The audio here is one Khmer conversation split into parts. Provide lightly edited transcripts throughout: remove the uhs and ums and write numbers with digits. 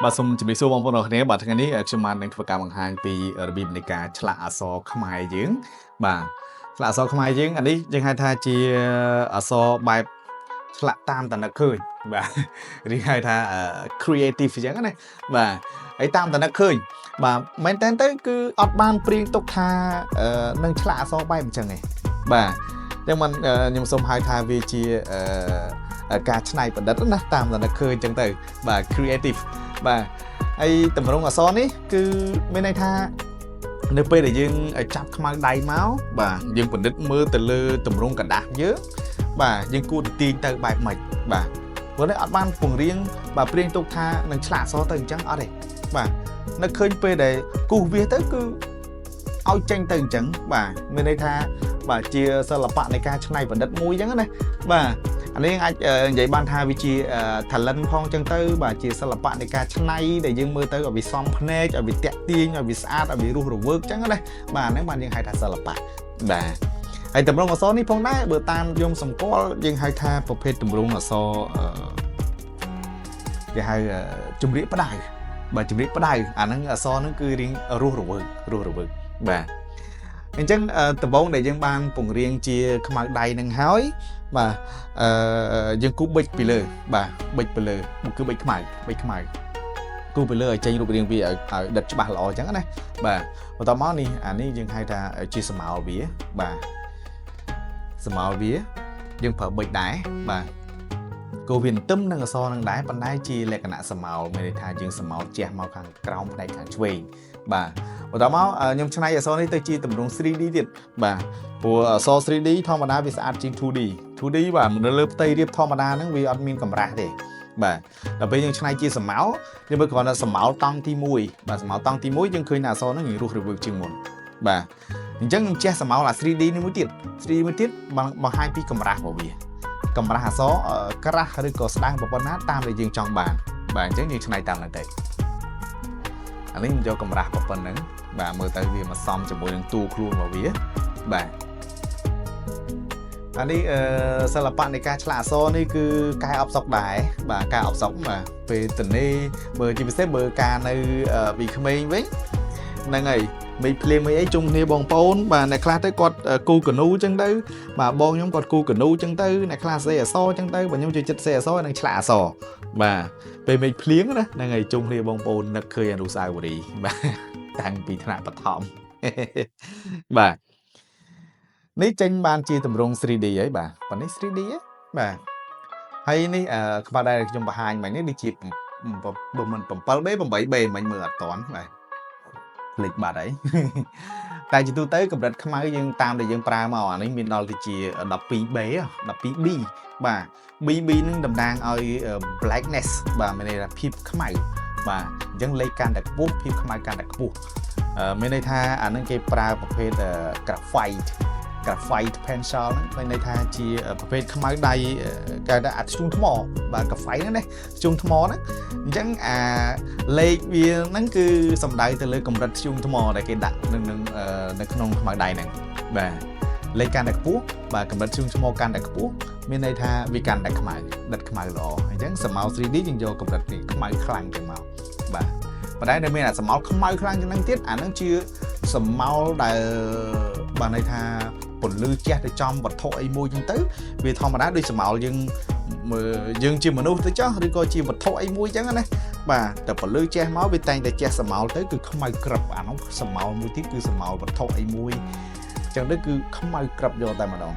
បាទសូមជម្រាបសួរបងប្អូនអរគ្នាបាទថ្ងៃនេះខ្ញុំបាននឹងធ្វើការបង្ហាញពីរបៀបនៃការឆ្លាក់អក្សរខ្មែរយើងបាទឆ្លាក់អក្សរខ្មែរយើងអានេះយើងហៅថាជាអក្សរបែបឆ្លាក់តាមតនឹកឃើញបាទនេះហៅថា creative អញ្ចឹងណាបាទហើយតាមតនឹកឃើញបាទមែនតើទៅគឺអត់បានព្រៀងទុកថានឹងឆ្លាក់អក្សរបែបអញ្ចឹងឯងបាទអញ្ចឹងមិនខ្ញុំសូមហៅថាវាជាការច្នៃប្រឌិតណាតាមតនឹកឃើញអញ្ចឹងទៅបាទ creative បាទហើយតម្រងអក្សរនេះគឺមានន័យថានៅពេលដែលយើងចាប់ខ្មៅដៃមកបាទយើងពិនិត្យមើលទៅលើតម្រងกระดาษយើងបាទយើងគួរទៅទាញទៅបែបម៉េចបាទព្រោះនេះអត់បានពង្រៀងបាទព្រៀងទុកថានឹងឆ្លាក់អក្សរទៅអញ្ចឹងអត់ទេបាទនៅឃើញពេលដែលគូសវាទៅគឺឲ្យចេញទៅអញ្ចឹងបាទមានន័យថាបាទជាសិល្បៈនៃការច្នៃប្រឌិតមួយអញ្ចឹងណាបាទអានេះអាចនិយាយបានថាវាជា talent ផងអញ្ចឹងទៅបាទជាសិល្បៈនៃការច្នៃដែលយើងមើលទៅឲ្យវាសមភ្នែកឲ្យវាតាក់ទាញឲ្យវាស្អាតឲ្យវារស់រវើកអញ្ចឹងណាបាទហ្នឹងបានយើងហៅថាសិល្បៈបាទហើយតម្រងអក្សរនេះផងដែរបើតាមយើងសម្គាល់យើងហៅថាប្រភេទតម្រងអក្សរគេហៅជំរាបផ្ដៅបាទជំរាបផ្ដៅអាហ្នឹងអក្សរហ្នឹងគឺរៀងរស់រវើកបាទអញ្ចឹងដំបូងដែលយើងបានពង្រៀងជាខ្មៅដៃនឹងហើយបាទយើងគូបិចពីលើបាទបិចពីលើគឺបិចខ្មៅគូពីលើឲ្យចេញរូបរាងវាឲ្យដិតច្បាស់ល្អអញ្ចឹងណាបាទបន្តមកនេះអានេះយើងហៅថាជាស្រមោលវាបាទស្រមោលវាយើងប្រើបិចដែរបាទគូវាទឹមនឹងអក្សរនឹងដែរប៉ុន្តែជាលក្ខណៈស្រមោលមានន័យថាយើងស្រមោលជះមកខាងក្រោមផ្នែកខាងឆ្វេងបាទបន្តមកខ្ញុំច្នៃអក្សរនេះទៅជាទម្រង់ 3D ទៀតបាទព្រោះអក្សរ 3D ធម្មតាវាស្អាតជាង 2D បាទនៅលើផ្ទៃរាបធម្មតាហ្នឹងវាអត់មានកម្រាស់ទេបាទដល់ពេលយើងច្នៃជាស្រមោលយើងមើលគ្រាន់តែស្រមោលតង់ទី1បាទស្រមោលតង់ទី1យើងឃើញថាអក្សរហ្នឹងរស់រវើកជាងមុនបាទអញ្ចឹងខ្ញុំជះស្រមោលអា 3D នេះមួយទៀតបង្ហាញពីកម្រាស់របស់វាកម្រាស់អក្សរក្រាស់ឬក៏ស្ដាងប៉ុណ្ណាតាមដែលយើងចង់បានបាទអញ្ចឹងយើងច្នៃតាមហ្នឹងទៅអានេះខ្ញុំយកកម្រាស់ប៉ុណ្ណឹងបាទមើលទៅវាមកសមជាមួយនឹងតួខ្លួនរបស់វាបាទអានេះសិល្បៈនៃការឆ្លាក់អក្សរនេះគឺកែអបសុកដែរបាទកែអបសុកបាទពេលតនេបើជាពិសេសបើការនៅពីក្មេងវិញហ្នឹងហើយមេភ្លៀងមេអីជុំគ្នាបងប្អូនបាទអ្នកខ្លះទៅគាត់គូកនូអញ្ចឹងទៅបាទបងខ្ញុំគាត់គូកនូអញ្ចឹងទៅអ្នកខ្លះសេអក្សរអញ្ចឹងទៅបើខ្ញុំចូលចិត្តសេអក្សរនឹងឆ្លាក់អក្សរបាទពេលមេភ្លៀងណាហ្នឹងហើយជុំគ្នាបងប្អូននឹកឃើញអនុស្សាវរីយ៍បាទតាំងពីថ្នាក់បឋមបាទនេះចេញបានជាទម្រង់ 3D ហើយបាទប៉ុន្តែ 3D បាទហើយនេះក្បាច់ដែលខ្ញុំបង្ហាញមិញនេះដូចជាបើមិន 7B 8B មិញមើលអត់តាន់បាទភ្លេចបាត់ហើយតែជាទូទៅកម្រិតខ្មៅយើងតាមដែលយើងប្រើមកអានេះមានដល់ទៅជា 12B 12B បាទ BB នឹងតំណាងឲ្យ blackness បាទមានន័យថាភាពខ្មៅបាទអញ្ចឹងលេខកាន់តែខ្ពស់ភាពខ្មៅកាន់តែខ្ពស់មានន័យថាអានឹងគេប្រើប្រភេទ graphite pencil ហ្នឹងមានន័យថាជាប្រភេទខ្មៅដៃគេថាអាធ្យូងថ្មបាទ graphite ហ្នឹងណាធ្យូងថ្មហ្នឹងអញ្ចឹងអាលេខវាហ្នឹងគឺសំដៅទៅលើកម្រិតធ្យូងថ្មដែលគេដាក់នៅក្នុងខ្មៅដៃហ្នឹងបាទលេខកាន់តែខ្ពស់បាទកម្រិតធ្យូងថ្មកាន់តែខ្ពស់មានន័យថាវាកាន់តែខ្មៅដិតខ្មៅល្អអញ្ចឹងស្រមោល 3D យើងយកកម្រិតនេះខ្មៅខ្លាំងចឹងមកបាទប៉ុន្តែនៅមានអាស្រមោលខ្មៅខ្លាំងចឹងហ្នឹងទៀតអាហ្នឹងជាស្រមោលដែលបានន័យថាពន្លឺជះទៅចំវត្ថុអីមួយចឹងទៅវាធម្មតាដូចស្រមោលយើងជាមនុស្សទៅចុះឬក៏ជាវត្ថុអីមួយចឹងណាបាទតែពន្លឺជះមកវាតែងតែជះស្រមោលទៅគឺខ្មៅក្រឹបអានោះស្រមោលមួយទៀតគឺស្រមោលវត្ថុអីមួយចឹងទៅគឺខ្មៅក្រឹបយកតែម្ដង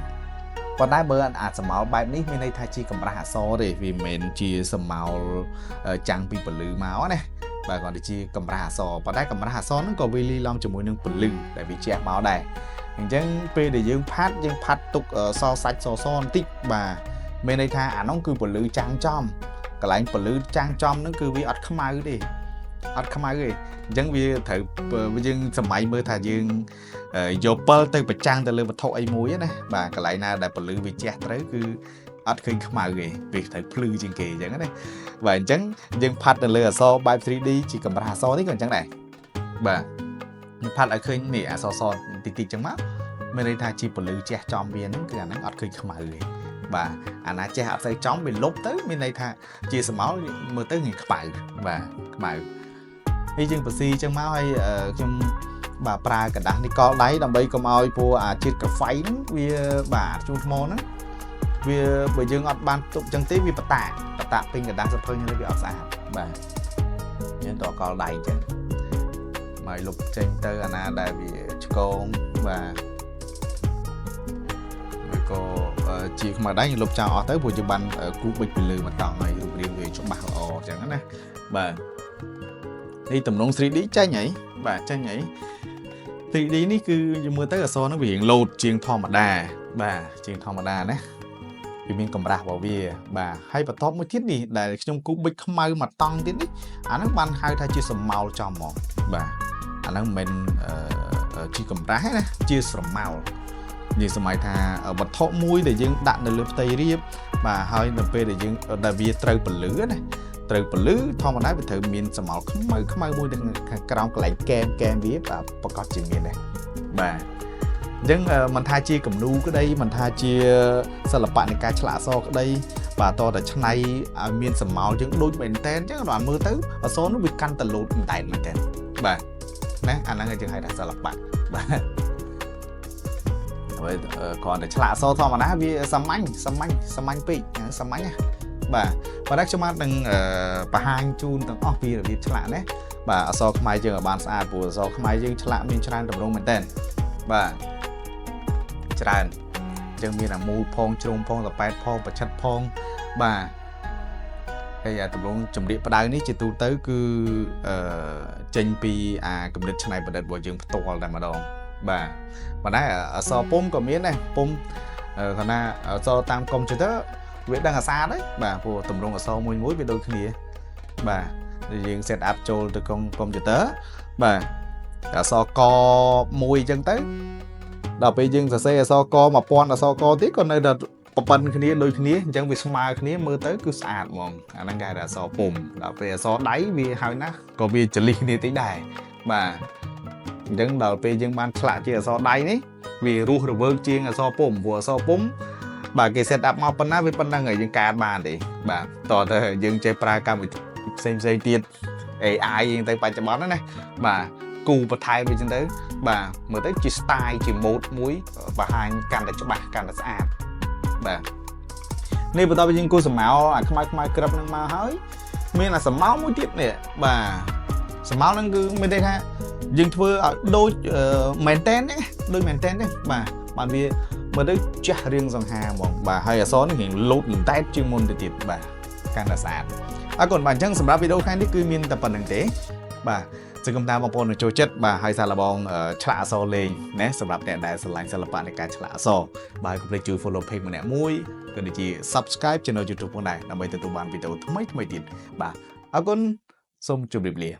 ប៉ុន្តែបើអាស្រមោលបែបនេះមានន័យថាជាកម្រាស់អក្សរទេវាមិនមែនជាស្រមោលចាំងពីពន្លឺមកណាបាទគាត់ទៅជាកម្រាស់អក្សរប៉ុន្តែកម្រាស់អក្សរហ្នឹងក៏វាលាយឡំជាមួយនឹងពន្លឺដែលវាជះមកដែរអញ្ចឹងពេលដែលយើងផាត់ទុកសសាច់សបន្តិចបាទមានន័យថាអានោះគឺពន្លឺចាំងចំកន្លែងពន្លឺចាំងចំហ្នឹងគឺវាអត់ខ្មៅទេអញ្ចឹងវាត្រូវយើងសម័យមើលថាយើងយកពិលទៅប្រចាំងទៅលើវត្ថុអីមួយណាបាទកន្លែងណាដែលពន្លឺវាជះត្រូវគឺអត់ឃើញខ្មៅទេវាត្រូវភ្លឺជាងគេអញ្ចឹងណាបាទអញ្ចឹងយើងផាត់ទៅលើអក្សរបែប 3D ជាកម្រាស់អក្សរនេះក៏អញ្ចឹងដែរបាទផាត់ឲ្យឃើញនេះអក្សរតិចអញ្ចឹងមកមានន័យថាជាពន្លឺជះចំវាហ្នឹងគឺអាហ្នឹងអត់ឃើញខ្មៅទេ បាទអាណាចេះអត់ទៅចំវាលុបទៅមានន័យថាជាស្រមោលមើលទៅងាយខ្មៅបាទខ្មៅនេះយើងបស៊ីចឹងមកហើយខ្ញុំបាទប្រើกระดาษនេះកលដៃដើម្បីកុំឲ្យព្រោះអាជាតិកាហ្វៃហ្នឹងវាបាទជូនថ្មហ្នឹងវាបើយើងអត់បានទុកចឹងទេវាបតាពេញกระดาษសភៅនេះវាអត់ស្អាតបាទយើងតកលដៃចឹងមកលុបចេញទៅអាណាដែលវាឆ្កងបាទវាក៏ជាខ្មៅដៃលុបចោលអស់ទៅព្រោះយើងបានគូបិចពីលើមកតង់ហើយរូបរាងវាច្បាស់ល្អចឹងណាបាទនេះតំណង 3D ចេញហើយបាទចេញហើយ 3D នេះគឺយើងមើលទៅអក្សរហ្នឹងវារៀងលោតជាងធម្មតាបាទជាងធម្មតាណាវាមានកម្រាស់របស់វាបាទហើយបន្ទាប់មួយទៀតនេះដែលខ្ញុំគូបិចខ្មៅមកតង់ទៀតនេះអាហ្នឹងបានហៅថាជាស្រមោលចំហ្មងបាទអាហ្នឹងមិនជាកម្រាស់ទេណាជាស្រមោលនិយាយសម័យថាវត្ថុមួយដែលយើងដាក់នៅលើផ្ទៃរាបបាទហើយនៅពេលដែលយើងដែលវាត្រូវពលឺណាត្រូវពលឺធម្មតាវាត្រូវមានស្រមោលខ្មៅមួយនៅខាងក្រោមកន្លែងកែមវាបាទប្រកាសជាមានដែរបាទអញ្ចឹងមិនថាជាគំនូក្តីមិនថាជាសិល្បៈនៃការឆ្លាក់អក្សរក្តីបាទតតែឆ្នៃឲ្យមានស្រមោលជាងដូចមែនតែនអញ្ចឹងដល់មើលទៅអក្សរនោះវាកាន់តែលោតមែនតែនបាទណាអាហ្នឹងយើងហៅថាសិល្បៈបាទហើយគ្រាន់តែឆ្លាក់អក្សរធម្មតាវាសាមញ្ញពេកសាមញ្ញណាបាទប៉ុន្តែខ្ញុំបាននឹងបង្ហាញជូនទាំងអស់ពីរបៀបឆ្លាក់ណាបាទអក្សរខ្មែរយើងឲ្យបានស្អាតព្រោះអក្សរខ្មែរយើងឆ្លាក់មានច្រើនទម្រង់មែនតើបាទច្រើនអញ្ចឹងមានអាមូលផងជ្រុងផងតប៉ែតផងប្រឆិតផងបាទហើយទម្រង់ចម្រៀកផ្ដៅនេះជាទូទៅគឺចេញពីអាគំនិតច្នៃប្រឌិតរបស់យើងផ្ទាល់តែម្ដងបាទប៉ុន្តែអក្សរពុំក៏មានដែរពុំគាត់ថាអក្សរតាមកុំព្យូទ័រវាដឹងអាសាទេបាទព្រោះទម្រង់អក្សរមួយវាដូចគ្នាបាទយើង set up ចូលទៅកុំព្យូទ័របាទអក្សរកមួយអញ្ចឹងទៅដល់ពេលយើងសរសេរអក្សរក1000អក្សរកទៀតក៏នៅតែប្រព័ន្ធគ្នាដូចគ្នាអញ្ចឹងវាស្មើគ្នាមើលទៅគឺស្អាតហ្មងអាហ្នឹងគេហៅថាអក្សរពុំដល់ពេលអក្សរដៃវាហើយណាក៏វាចលិះគ្នាតិចដែរបាទអញ្ចឹងដល់ពេលយើងបានឆ្លាក់ជាអក្សរដៃនេះវារស់រវើកជាងអក្សរពុំព្រោះអក្សរពុំបាទគេ set up មកប៉ុណ្ណាវាប៉ុណ្ណឹងហើយយើងកាតបានទេបាទតោះទៅយើងចេះប្រើកម្មវិធីផ្សេងទៀត AI យើងទៅបច្ចុប្បន្នណាបាទគូបន្ថែមវាចឹងទៅបាទមើលទៅជា style ជា mode មួយបង្ហាញកាន់តែច្បាស់កាន់តែស្អាតបាទនេះបន្ទាប់ពីយើងគូស្រមោលអាខ្មៅក្រឹបនឹងមកហើយមានអាស្រមោលមួយទៀតនេះបាទស្រមោលហ្នឹងគឺមានន័យថាយើងធ្វើឲ្យដូចមែនតែនដូចមែនតែនទេបាទបានវាមើលទៅចាស់រៀងសង្ហាហ្មងបាទហើយអក្សរនេះរៀងលោតតែតជាងមុនទៅទៀតបាទកាន់តែស្អាតអរគុណបាទអញ្ចឹងសម្រាប់វីដេអូថ្ងៃនេះគឺមានតែប៉ុណ្្នឹងទេបាទសង្ឃឹមថាបងប្អូននឹងចូលចិត្តបាទហើយសាកល្បងឆ្លាក់អក្សរលេងណាសម្រាប់អ្នកដែលស្រឡាញ់សិល្បៈនៃការឆ្លាក់អក្សរបាទកុំភ្លេចជួយ follow page ម្នាក់មួយក៏ដូចជា subscribe channel YouTube ផងដែរដើម្បីទទួលបានវីដេអូថ្មីទៀតបាទអរគុណសូមជម្រាបលា